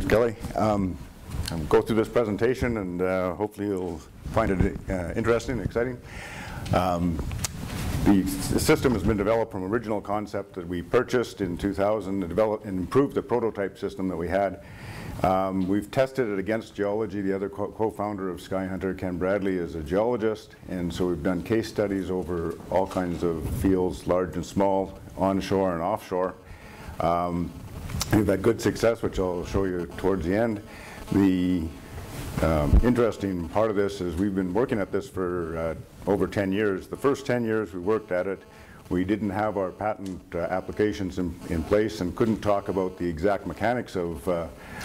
Thanks, Kelly. I'll go through this presentation and hopefully you'll find it interesting and exciting. The system has been developed from original concept that we purchased in 2000 to develop and improve the prototype system that we had. We've tested it against geology. The other co-founder of Skyhunter, Ken Bradley, is a geologist, and so we've done case studies over all kinds of fields, large and small, onshore and offshore. We've had good success, which I'll show you towards the end. The interesting part of this is we've been working at this for over 10 years. The first 10 years we worked at it, we didn't have our patent applications in place and couldn't talk about the exact mechanics of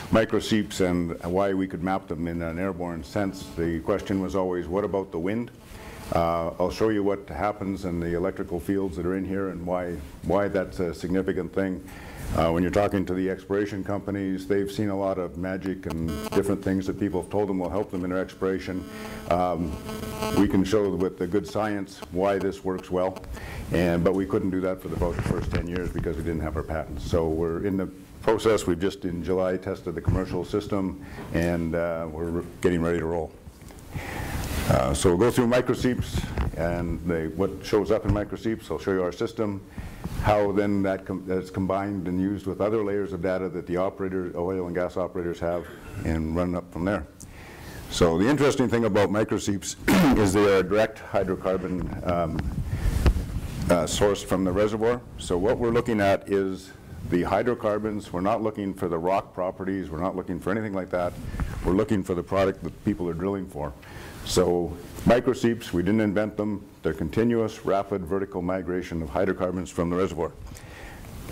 microseeps and why we could map them in an airborne sense. The question was always, what about the wind? I'll show you what happens in the electrical fields that are in here and why that's a significant thing. When you're talking to the exploration companies, they've seen a lot of magic and different things that people have told them will help them in their exploration. We can show with the good science why this works well, but we couldn't do that for about the first 10 years because we didn't have our patents. So we're in the process. We've just in July tested the commercial system, and we're getting ready to roll. So we'll go through microseeps and what shows up in microseeps. I'll show you our system, how then that's combined and used with other layers of data that the oil and gas operators have, and run up from there. So the interesting thing about microseeps is they are a direct hydrocarbon source from the reservoir. So what we're looking at is the hydrocarbons. We're not looking for the rock properties. We're not looking for anything like that. We're looking for the product that people are drilling for. So microseeps, we didn't invent them. They're continuous, rapid, vertical migration of hydrocarbons from the reservoir.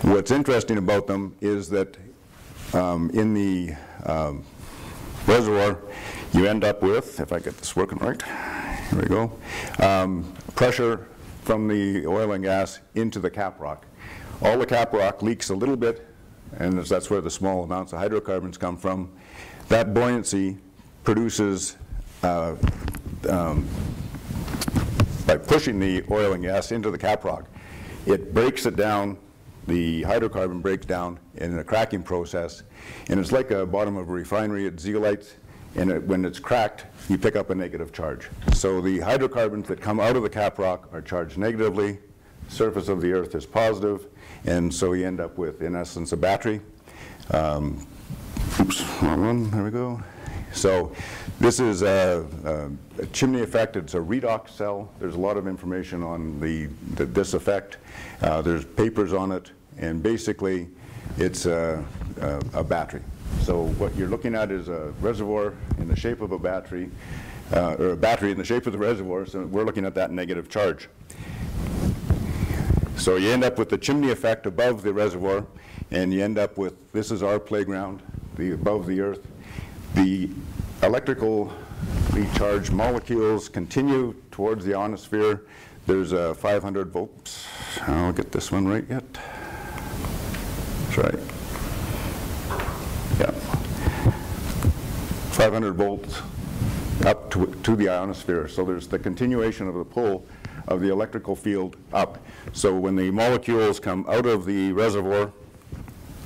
What's interesting about them is that in the reservoir, you end up with, if I get this working right, here we go, pressure from the oil and gas into the cap rock. All the cap rock leaks a little bit, and that's where the small amounts of hydrocarbons come from. That buoyancy produces by pushing the oil and gas into the cap rock, it breaks it down. The hydrocarbon breaks down in a cracking process, and it's like a bottom of a refinery. It zeolites, and when it's cracked, you pick up a negative charge. So the hydrocarbons that come out of the cap rock are charged negatively. The surface of the earth is positive, and so you end up with, in essence, a battery. Oops, wrong one. There we go. So this is a Chimney Effect. It's a redox cell. There's a lot of information on this effect. There's papers on it, and basically it's a battery. So what you're looking at is a reservoir in the shape of a battery, or a battery in the shape of the reservoir, so we're looking at that negative charge. So you end up with the chimney effect above the reservoir, and you end up with, this is our playground, above the earth. The electrically charged molecules continue towards the ionosphere. There's a 500 volts. I'll get this one right yet. That's right. Yeah. 500 volts up to the ionosphere. So there's the continuation of the pull of the electrical field up. So when the molecules come out of the reservoir,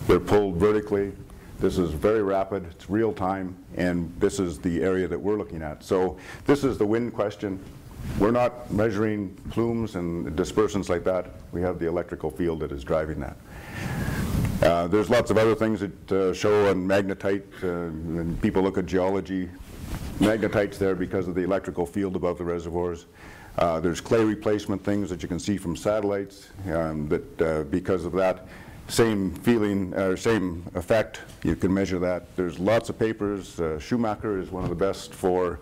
they're pulled vertically. This is very rapid, it's real time, and this is the area that we're looking at. So this is the wind question. We're not measuring plumes and dispersants like that. We have the electrical field that is driving that. There's lots of other things that show on magnetite. When people look at geology, magnetite's there because of the electrical field above the reservoirs. There's clay replacement things that you can see from satellites that because of that, same feeling, or same effect, you can measure that. There's lots of papers. Schumacher is one of the best for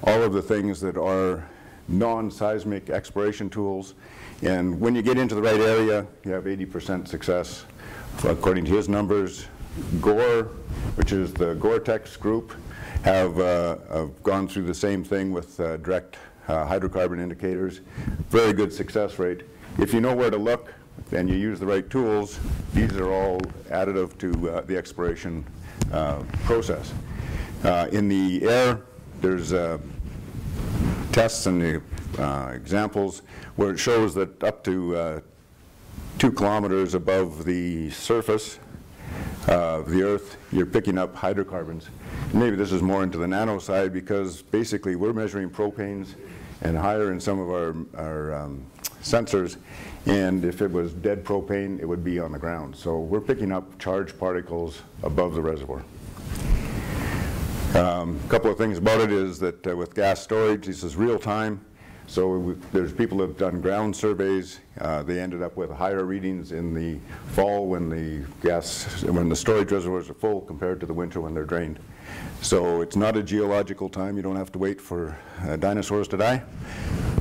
all of the things that are non-seismic exploration tools. And when you get into the right area, you have 80% success, according to his numbers. Gore, which is the Gore-Tex group, have gone through the same thing with direct hydrocarbon indicators. Very good success rate. If you know where to look, and you use the right tools, these are all additive to the exploration process. In the air, there's tests and the examples where it shows that up to 2 kilometers above the surface, the Earth, you're picking up hydrocarbons. Maybe this is more into the nano side, because basically we're measuring propanes and higher in some of our sensors, and if it was dead propane, it would be on the ground. So we're picking up charged particles above the reservoir. A couple of things about it is that with gas storage, this is real time. So there's people who have done ground surveys. They ended up with higher readings in the fall when the storage reservoirs are full compared to the winter when they're drained. So it's not a geological time. You don't have to wait for dinosaurs to die.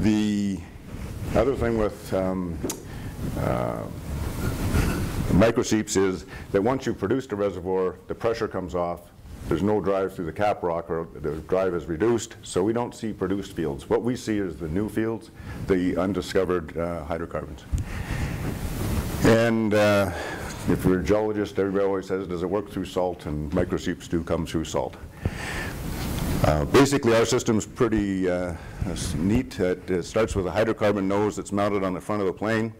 The other thing with microseeps is that once you've produced a reservoir, the pressure comes off. There's no drive through the cap rock, or the drive is reduced, so we don't see produced fields. What we see is the new fields, the undiscovered hydrocarbons. And if you're a geologist, everybody always says, does it work through salt? And microseeps do come through salt. Basically, our system's pretty neat. It starts with a hydrocarbon nose that's mounted on the front of the plane.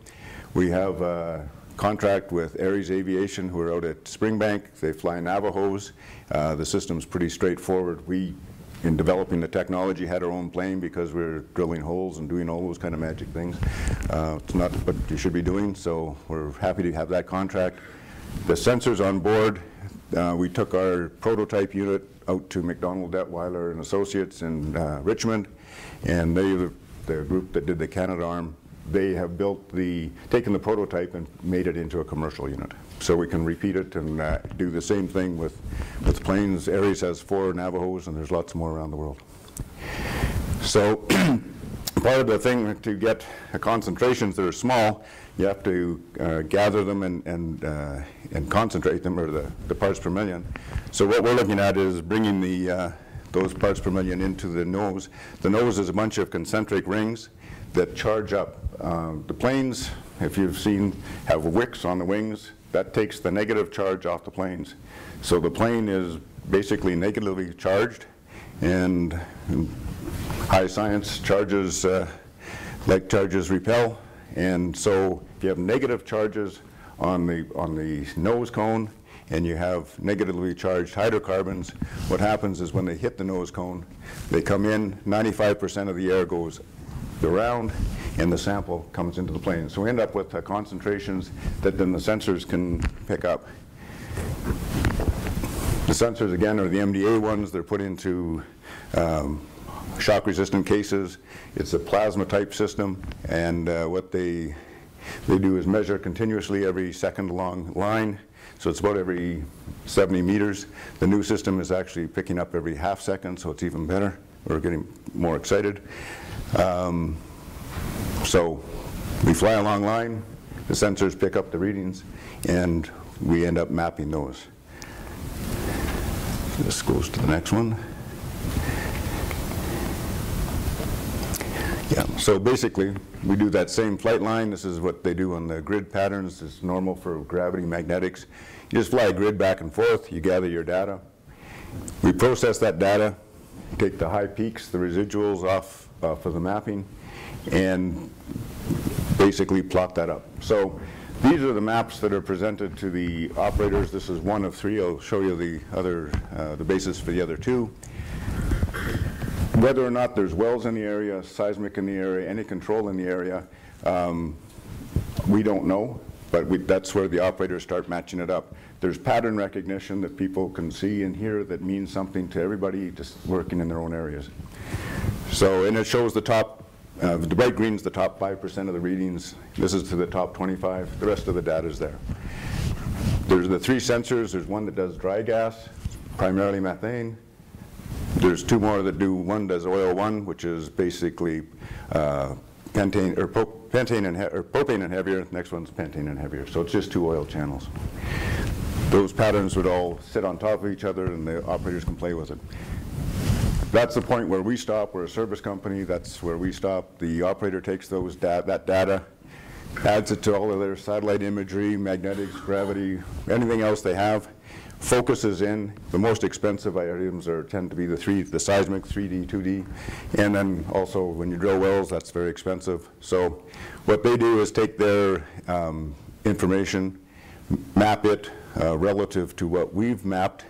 We have a contract with Aries Aviation, who are out at Springbank. They fly Navajos. The system's pretty straightforward. We, in developing the technology, had our own plane because we're drilling holes and doing all those kind of magic things. It's not what you should be doing, so we're happy to have that contract. The sensors on board, we took our prototype unit out to McDonald, Detweiler and Associates in Richmond, and they, the group that did the Canadarm, they have taken the prototype and made it into a commercial unit. So we can repeat it and do the same thing with planes. Aries has 4 Navajos, and there's lots more around the world. So part of the thing to get concentrations that are small, you have to gather them and concentrate them, or the parts per million. So what we're looking at is bringing those parts per million into the nose. The nose is a bunch of concentric rings that charge up. The planes, if you've seen, have wicks on the wings. That takes the negative charge off the planes. So the plane is basically negatively charged, and in high science, charges, like charges repel. And so if you have negative charges on the nose cone, and you have negatively charged hydrocarbons, what happens is when they hit the nose cone, they come in, 95% of the air goes around, and the sample comes into the plane. So we end up with concentrations that then the sensors can pick up. The sensors, again, are the MDA ones. They're put into shock-resistant cases. It's a plasma-type system, and what they do is measure continuously every second long line. So it's about every 70 meters. The new system is actually picking up every half second, so it's even better. We're getting more excited. So we fly a long line, the sensors pick up the readings, and we end up mapping those. This goes to the next one. Yeah, so basically, we do that same flight line. This is what they do on the grid patterns. It's normal for gravity magnetics. You just fly a grid back and forth. You gather your data. We process that data, take the high peaks, the residuals off of the mapping, and basically plot that up. So these are the maps that are presented to the operators. This is one of 3. I'll show you the other, the basis for the other 2. Whether or not there's wells in the area, seismic in the area, any control in the area, we don't know, but that's where the operators start matching it up. There's pattern recognition that people can see and hear that means something to everybody just working in their own areas. So, and it shows the top, the bright green's the top 5% of the readings. This is to the top 25. The rest of the data is there. There's the 3 sensors. There's one that does dry gas, primarily methane. There's 2 more that do, one does oil 1, which is basically propane and heavier. The next one's pentane and heavier. So it's just 2 oil channels. Those patterns would all sit on top of each other, and the operators can play with it. That's the point where we stop. We're a service company. That's where we stop. The operator takes that data, adds it to all of their satellite imagery, magnetics, gravity, anything else they have, focuses in. The most expensive items tend to be the seismic, 3D, 2D, and then also when you drill wells, that's very expensive. So what they do is take their information, map it, relative to what we've mapped,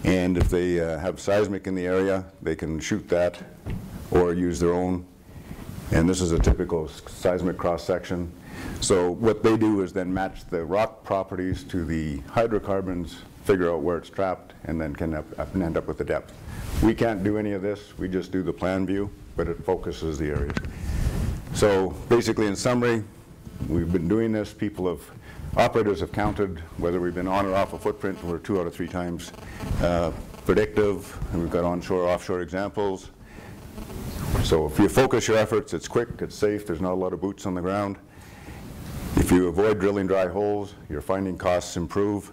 and if they have seismic in the area, they can shoot that or use their own. And this is a typical seismic cross-section. So what they do is then match the rock properties to the hydrocarbons, figure out where it's trapped, and then can end up with the depth. We can't do any of this. We just do the plan view, but it focuses the areas. So basically, in summary, we've been doing this. Operators have counted whether we've been on or off a footprint. We're 2 out of 3 times predictive, and we've got onshore, offshore examples. So if you focus your efforts, it's quick, it's safe, there's not a lot of boots on the ground. If you avoid drilling dry holes, your finding costs improve,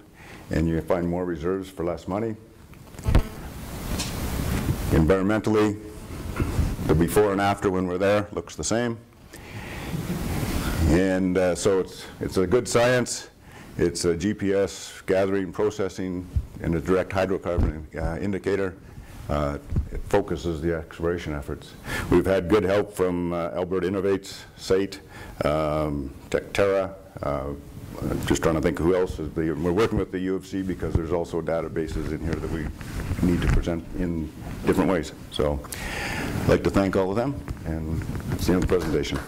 and you find more reserves for less money. Environmentally, the before and after when we're there looks the same. And so it's a good science. It's a GPS gathering, processing, and a direct hydrocarbon indicator. It focuses the exploration efforts. We've had good help from Alberta Innovates, SAIT, Tecterra. Just trying to think who else. We're working with the U of C because there's also databases in here that we need to present in different ways. So I'd like to thank all of them, and that's the end of the presentation.